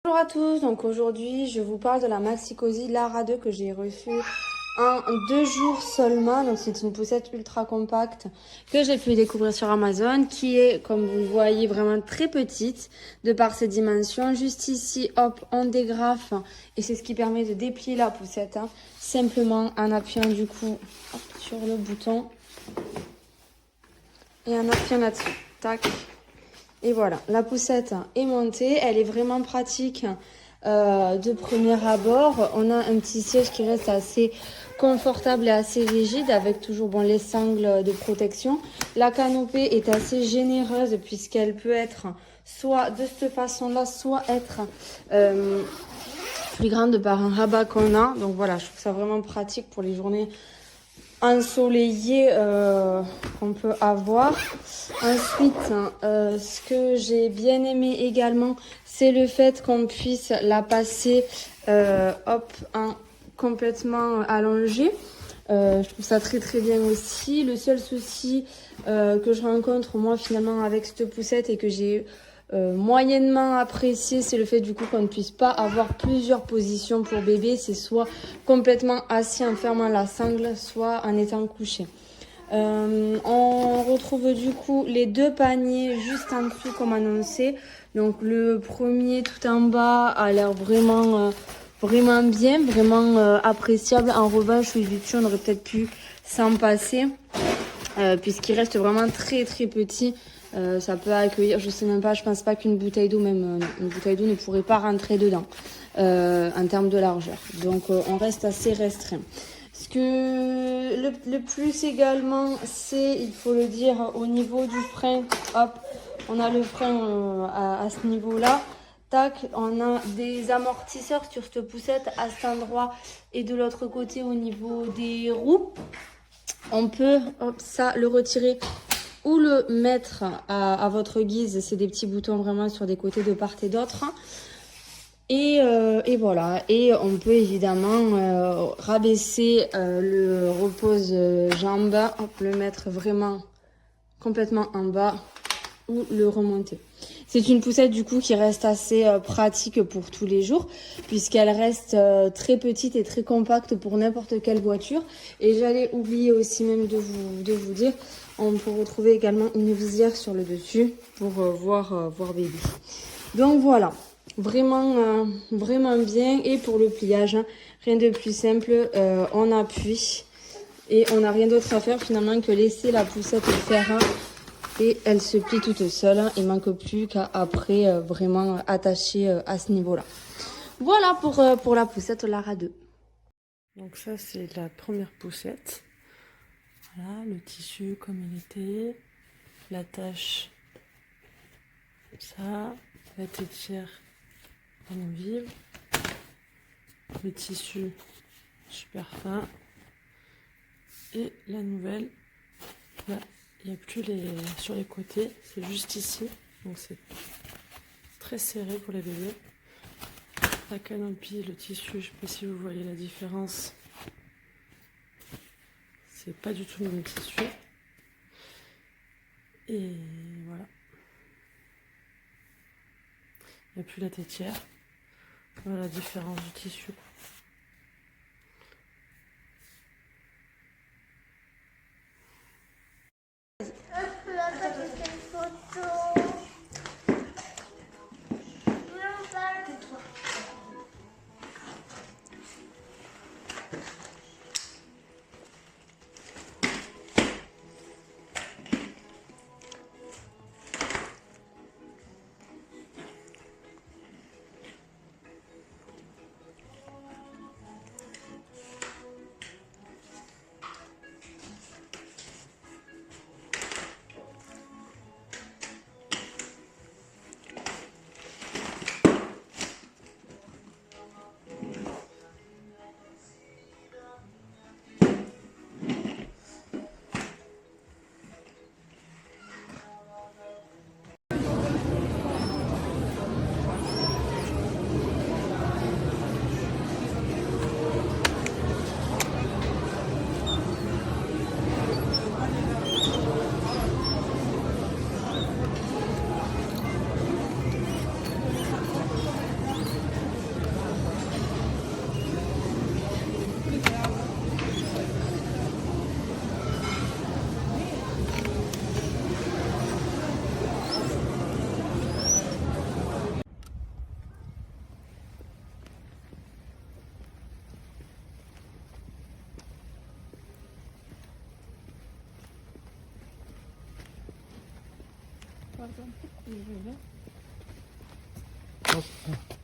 Bonjour à tous, donc aujourd'hui je vous parle de la Maxi Cosi Lara 2 que j'ai reçue en 2 jours seulement. Donc c'est une poussette ultra compacte que j'ai pu découvrir sur Amazon, qui est, comme vous le voyez, vraiment très petite de par ses dimensions. Juste ici, hop, on dégrafe et c'est ce qui permet de déplier la poussette, simplement en appuyant du coup hop, sur le bouton et en appuyant là-dessus. Tac. Et voilà, la poussette est montée, elle est vraiment pratique de premier abord. On a un petit siège qui reste assez confortable et assez rigide avec toujours les sangles de protection. La canopée est assez généreuse puisqu'elle peut être soit de cette façon-là, soit être plus grande par un rabat qu'on a. Donc voilà, je trouve ça vraiment pratique pour les journées ensoleillé qu'on peut avoir. Ensuite, ce que j'ai bien aimé également, c'est le fait qu'on puisse la passer hop, en complètement allongée. Je trouve ça très très bien aussi. Le seul souci que je rencontre moi finalement avec cette poussette et que j'ai moyennement apprécié, c'est le fait du coup qu'on ne puisse pas avoir plusieurs positions pour bébé. C'est soit complètement assis en fermant la sangle, soit en étant couché. On retrouve du coup les deux paniers juste en dessous comme annoncé. Donc le premier tout en bas a l'air vraiment bien, vraiment appréciable. En revanche, celui du dessus, on aurait peut-être pu s'en passer puisqu'il reste vraiment très très petit. Ça peut accueillir, je sais même pas, je pense pas qu'une bouteille d'eau, même une bouteille d'eau ne pourrait pas rentrer dedans en termes de largeur. Donc on reste assez restreint. Ce que le plus également, c'est, il faut le dire, au niveau du frein, hop, on a le frein à ce niveau-là. Tac, on a des amortisseurs sur cette poussette à cet endroit et de l'autre côté au niveau des roues. On peut hop, ça le retirer ou le mettre à votre guise. C'est des petits boutons vraiment sur des côtés de part et d'autre. Et voilà. Et on peut évidemment rabaisser le repose-jambe, le mettre vraiment complètement en bas ou le remonter. C'est une poussette du coup qui reste assez pratique pour tous les jours puisqu'elle reste très petite et très compacte pour n'importe quelle voiture. Et j'allais oublier aussi même de vous dire, on peut retrouver également une visière sur le dessus pour voir bébé. Donc voilà, vraiment bien. Et pour le pliage, rien de plus simple, on appuie et on n'a rien d'autre à faire finalement que laisser la poussette faire. Et elle se plie toute seule. Il manque plus qu'à après vraiment attacher à ce niveau-là. Voilà pour la poussette Lara 2. Donc ça c'est la première poussette. Voilà, le tissu comme il était, l'attache comme ça, la tétière amovible, le tissu super fin et la nouvelle. Là, il n'y a plus sur les côtés, c'est juste ici, donc c'est très serré pour les bébés. La canopie, le tissu, je ne sais pas si vous voyez la différence. C'est pas du tout le même tissu. Et voilà. Il n'y a plus la tétière. Voilà la différence du tissu. Yukarıdan tık diye böyle. Hoppa.